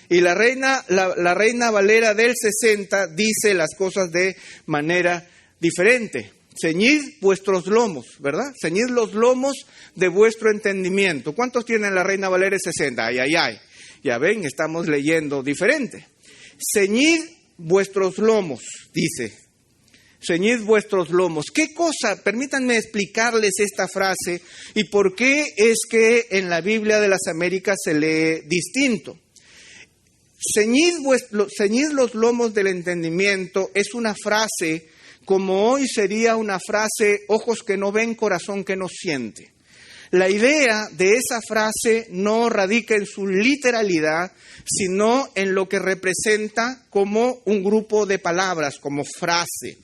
Y la Reina Valera del 60 dice las cosas de manera diferente. Ceñid vuestros lomos, ¿verdad? Ceñid los lomos de vuestro entendimiento. ¿Cuántos tienen la Reina Valera del 60? Ay. Ya ven, estamos leyendo diferente. Ceñid vuestros lomos, dice. Ceñid vuestros lomos. ¿Qué cosa? Permítanme explicarles esta frase y por qué es que en la Biblia de las Américas se lee distinto. Ceñid los lomos del entendimiento es una frase como hoy sería una frase, ojos que no ven, corazón que no siente. La idea de esa frase no radica en su literalidad, sino en lo que representa como un grupo de palabras, como frase.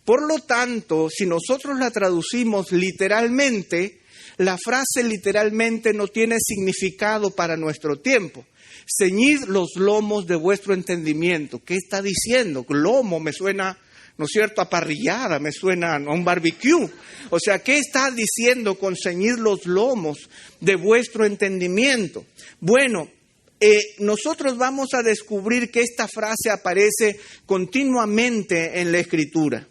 Por lo tanto, si nosotros la traducimos literalmente, la frase literalmente no tiene significado para nuestro tiempo. Ceñid los lomos de vuestro entendimiento. ¿Qué está diciendo? Lomo me suena, ¿no es cierto?, a parrillada, me suena a un barbecue. O sea, ¿qué está diciendo con ceñir los lomos de vuestro entendimiento? Bueno, nosotros vamos a descubrir que esta frase aparece continuamente en la Escritura.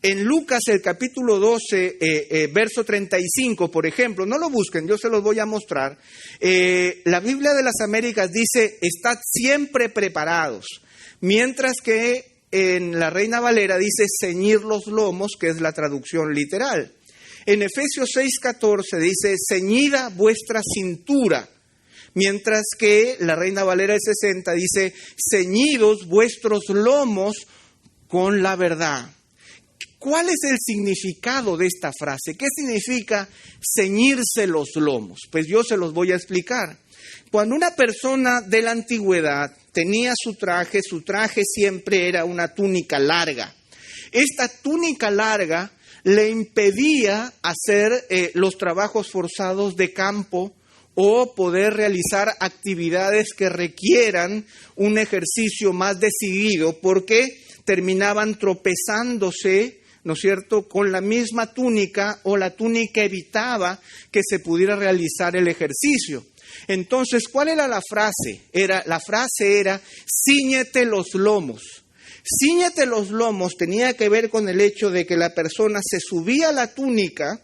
En Lucas, el capítulo 12, verso 35, por ejemplo, no lo busquen, yo se los voy a mostrar. La Biblia de las Américas dice, estad siempre preparados, mientras que en la Reina Valera dice ceñir los lomos, que es la traducción literal. En Efesios 6:14 dice ceñida vuestra cintura, mientras que la Reina Valera del 60 dice ceñidos vuestros lomos con la verdad. ¿Cuál es el significado de esta frase? ¿Qué significa ceñirse los lomos? Pues yo se los voy a explicar. Cuando una persona de la antigüedad tenía su traje siempre era una túnica larga. Esta túnica larga le impedía hacer los trabajos forzados de campo o poder realizar actividades que requieran un ejercicio más decidido, porque terminaban tropezándose, ¿no es cierto?, con la misma túnica, o la túnica evitaba que se pudiera realizar el ejercicio. Entonces, ¿cuál era la frase? La frase era, cíñete los lomos. Cíñete los lomos tenía que ver con el hecho de que la persona se subía a la túnica,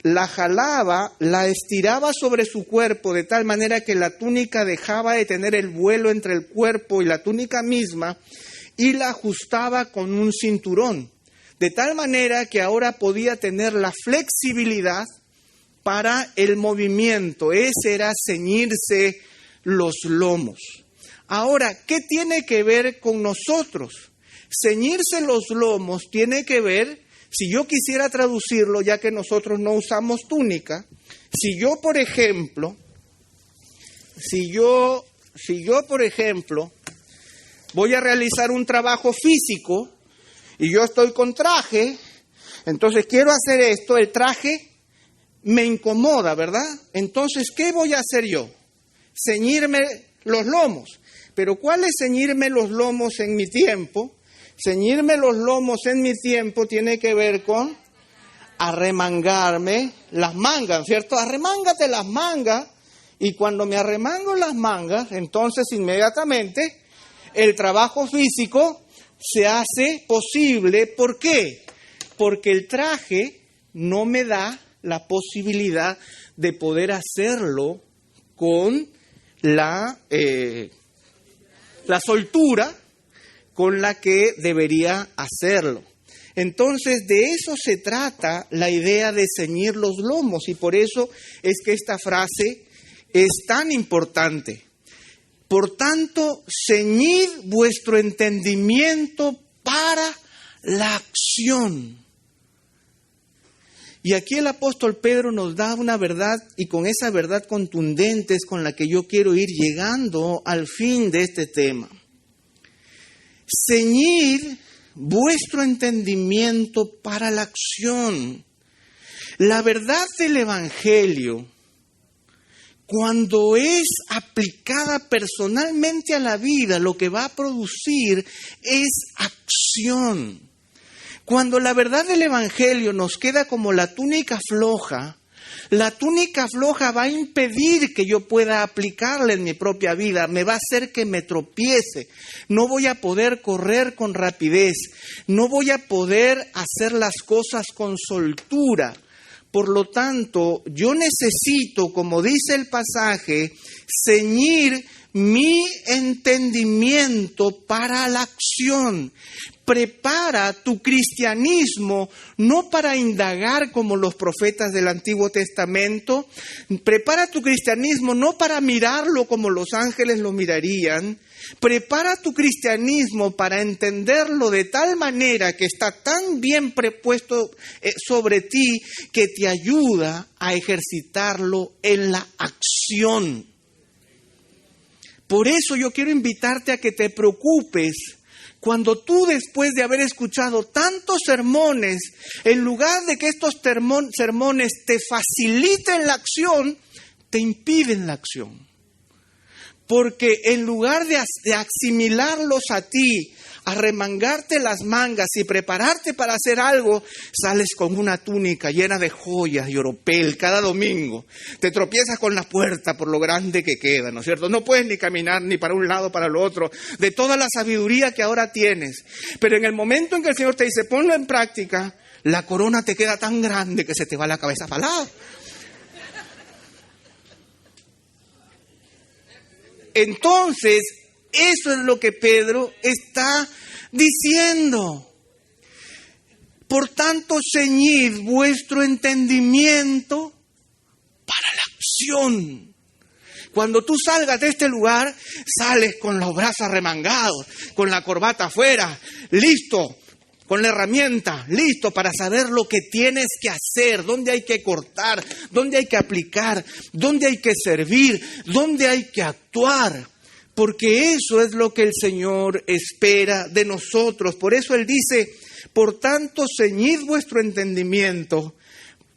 la jalaba, la estiraba sobre su cuerpo de tal manera que la túnica dejaba de tener el vuelo entre el cuerpo y la túnica misma, y la ajustaba con un cinturón, de tal manera que ahora podía tener la flexibilidad para el movimiento. Ese era ceñirse los lomos. Ahora, ¿qué tiene que ver con nosotros? Ceñirse los lomos tiene que ver, si yo quisiera traducirlo, ya que nosotros no usamos túnica, si yo, por ejemplo, voy a realizar un trabajo físico y yo estoy con traje, entonces quiero hacer esto, el traje me incomoda, ¿verdad? Entonces, ¿qué voy a hacer yo? Ceñirme los lomos. Pero ¿cuál es ceñirme los lomos en mi tiempo? Ceñirme los lomos en mi tiempo tiene que ver con arremangarme las mangas, ¿cierto? Arremángate las mangas, y cuando me arremango las mangas, entonces inmediatamente el trabajo físico se hace posible. ¿Por qué? Porque el traje no me da la posibilidad de poder hacerlo con la soltura con la que debería hacerlo. Entonces, de eso se trata la idea de ceñir los lomos, y por eso es que esta frase es tan importante. Por tanto, ceñid vuestro entendimiento para la acción. Y aquí el apóstol Pedro nos da una verdad, y con esa verdad contundente es con la que yo quiero ir llegando al fin de este tema. Ceñid vuestro entendimiento para la acción. La verdad del Evangelio, cuando es aplicada personalmente a la vida, lo que va a producir es acción. Cuando la verdad del Evangelio nos queda como la túnica floja va a impedir que yo pueda aplicarla en mi propia vida, me va a hacer que me tropiece, no voy a poder correr con rapidez, no voy a poder hacer las cosas con soltura. Por lo tanto, yo necesito, como dice el pasaje, ceñir mi entendimiento para la acción. Prepara tu cristianismo no para indagar como los profetas del Antiguo Testamento. Prepara tu cristianismo no para mirarlo como los ángeles lo mirarían. Prepara tu cristianismo para entenderlo de tal manera que está tan bien prepuesto sobre ti que te ayuda a ejercitarlo en la acción. Por eso yo quiero invitarte a que te preocupes cuando tú, después de haber escuchado tantos sermones, en lugar de que estos sermones te faciliten la acción, te impiden la acción. Porque en lugar de asimilarlos a ti, arremangarte las mangas y prepararte para hacer algo, sales con una túnica llena de joyas y oropel cada domingo. Te tropiezas con la puerta por lo grande que queda, ¿no es cierto? No puedes ni caminar ni para un lado para el otro, de toda la sabiduría que ahora tienes. Pero en el momento en que el Señor te dice, ponlo en práctica, la corona te queda tan grande que se te va la cabeza para el lado. Entonces, eso es lo que Pedro está diciendo. Por tanto, ceñid vuestro entendimiento para la acción. Cuando tú salgas de este lugar, sales con los brazos remangados, con la corbata afuera, listo, con la herramienta, listo para saber lo que tienes que hacer, dónde hay que cortar, dónde hay que aplicar, dónde hay que servir, dónde hay que actuar. Porque eso es lo que el Señor espera de nosotros. Por eso Él dice, por tanto, ceñid vuestro entendimiento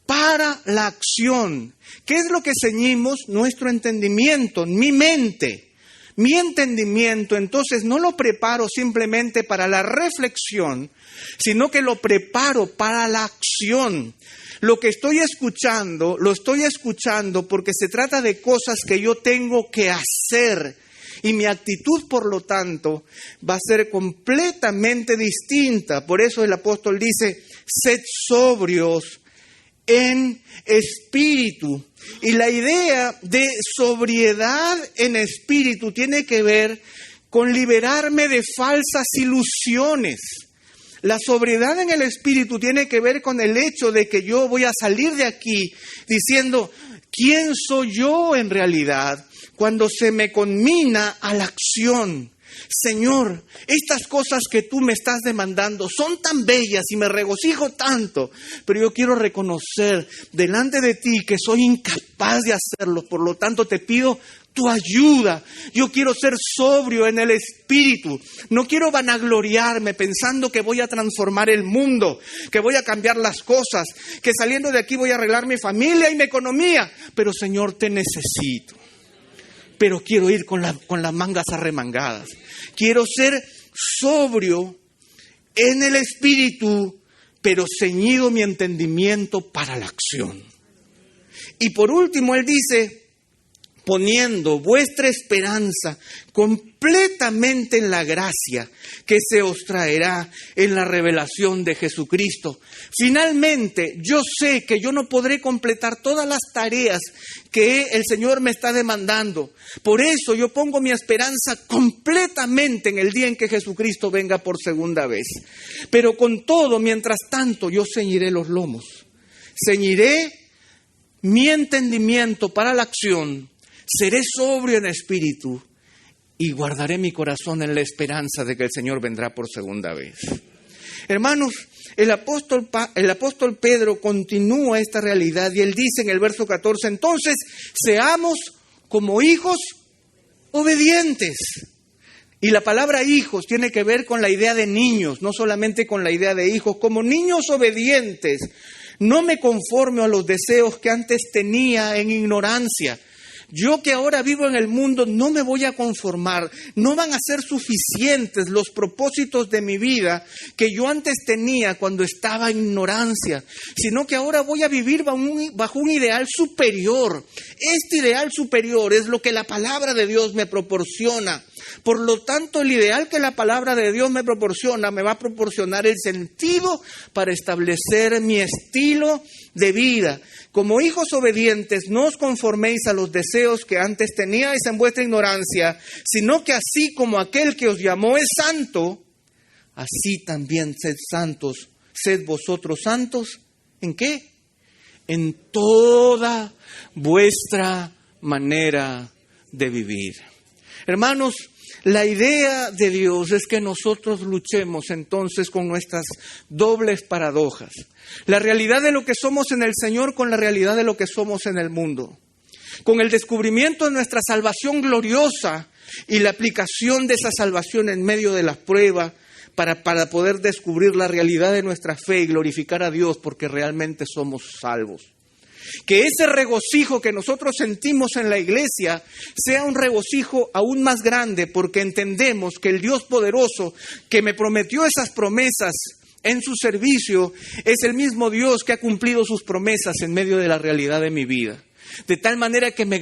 para la acción. ¿Qué es lo que ceñimos? Nuestro entendimiento, mi mente. mi entendimiento, entonces no lo preparo simplemente para la reflexión, sino que lo preparo para la acción. Lo que estoy escuchando, lo estoy escuchando porque se trata de cosas que yo tengo que hacer. Y mi actitud, por lo tanto, va a ser completamente distinta. Por eso el apóstol dice, sed sobrios en espíritu. Y la idea de sobriedad en espíritu tiene que ver con liberarme de falsas ilusiones. La sobriedad en el espíritu tiene que ver con el hecho de que yo voy a salir de aquí diciendo, ¿quién soy yo en realidad? Cuando se me conmina a la acción. Señor, estas cosas que tú me estás demandando son tan bellas y me regocijo tanto, pero yo quiero reconocer delante de ti que soy incapaz de hacerlo. Por lo tanto, te pido tu ayuda. Yo quiero ser sobrio en el espíritu. No quiero vanagloriarme pensando que voy a transformar el mundo, que voy a cambiar las cosas, que saliendo de aquí voy a arreglar mi familia y mi economía. Pero Señor, te necesito. Pero quiero ir con las mangas arremangadas. Quiero ser sobrio en el espíritu, pero ceñido mi entendimiento para la acción. Y por último, él dice, poniendo vuestra esperanza completamente en la gracia que se os traerá en la revelación de Jesucristo. Finalmente, yo sé que yo no podré completar todas las tareas que el Señor me está demandando. Por eso yo pongo mi esperanza completamente en el día en que Jesucristo venga por segunda vez. Pero con todo, mientras tanto, yo ceñiré los lomos. Ceñiré mi entendimiento para la acción. Seré sobrio en espíritu y guardaré mi corazón en la esperanza de que el Señor vendrá por segunda vez. Hermanos, el apóstol Pedro continúa esta realidad y él dice en el verso 14, entonces seamos como hijos obedientes. Y la palabra hijos tiene que ver con la idea de niños, no solamente con la idea de hijos, como niños obedientes. No me conformo a los deseos que antes tenía en ignorancia. Yo que ahora vivo en el mundo no me voy a conformar, no van a ser suficientes los propósitos de mi vida que yo antes tenía cuando estaba en ignorancia, sino que ahora voy a vivir bajo un ideal superior. Este ideal superior es lo que la palabra de Dios me proporciona. Por lo tanto, el ideal que la palabra de Dios me proporciona me va a proporcionar el sentido para establecer mi estilo de vida. Como hijos obedientes, no os conforméis a los deseos que antes teníais en vuestra ignorancia, sino que así como aquel que os llamó es santo, así también sed santos. Sed vosotros santos, ¿en qué? En toda vuestra manera de vivir. Hermanos, la idea de Dios es que nosotros luchemos entonces con nuestras dobles paradojas. La realidad de lo que somos en el Señor con la realidad de lo que somos en el mundo. Con el descubrimiento de nuestra salvación gloriosa y la aplicación de esa salvación en medio de las pruebas para poder descubrir la realidad de nuestra fe y glorificar a Dios porque realmente somos salvos. Que ese regocijo que nosotros sentimos en la iglesia sea un regocijo aún más grande porque entendemos que el Dios poderoso que me prometió esas promesas en su servicio es el mismo Dios que ha cumplido sus promesas en medio de la realidad de mi vida. De tal manera que me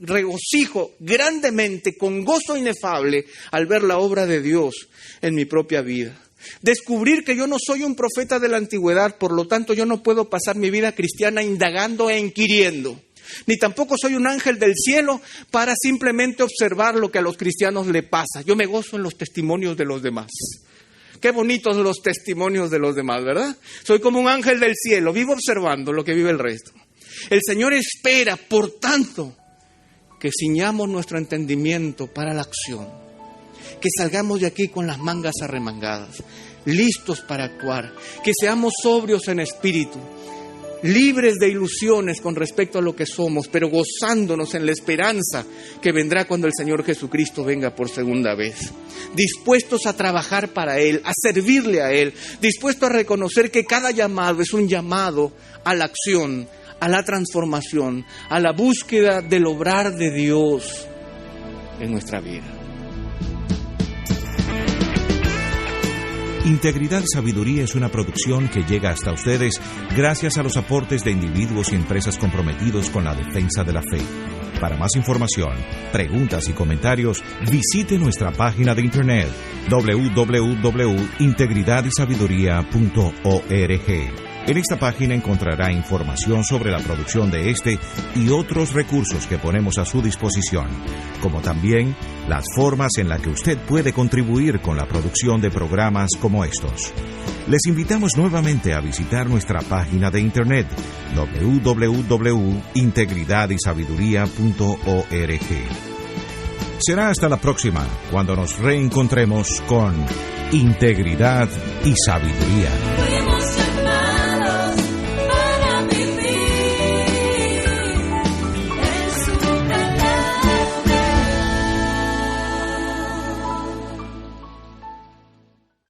regocijo grandemente, con gozo inefable, al ver la obra de Dios en mi propia vida. Descubrir que yo no soy un profeta de la antigüedad, por lo tanto yo no puedo pasar mi vida cristiana indagando e inquiriendo. Ni tampoco soy un ángel del cielo para simplemente observar lo que a los cristianos le pasa. Yo me gozo en los testimonios de los demás. Qué bonitos los testimonios de los demás, ¿verdad? Soy como un ángel del cielo, vivo observando lo que vive el resto. El Señor espera, por tanto, que ciñamos nuestro entendimiento para la acción. Que salgamos de aquí con las mangas arremangadas, listos para actuar. Que seamos sobrios en espíritu, libres de ilusiones con respecto a lo que somos, pero gozándonos en la esperanza que vendrá cuando el Señor Jesucristo venga por segunda vez. Dispuestos a trabajar para Él, a servirle a Él, dispuestos a reconocer que cada llamado es un llamado a la acción, a la transformación, a la búsqueda del obrar de Dios. en nuestra vida. Integridad y Sabiduría es una producción que llega hasta ustedes gracias a los aportes de individuos y empresas comprometidos con la defensa de la fe. Para más información, preguntas y comentarios, visite nuestra página de internet www.integridadysabiduría.org. En esta página encontrará información sobre la producción de este y otros recursos que ponemos a su disposición, como también las formas en las que usted puede contribuir con la producción de programas como estos. Les invitamos nuevamente a visitar nuestra página de internet www.integridadysabiduría.org. Será hasta la próxima, cuando nos reencontremos con Integridad y Sabiduría.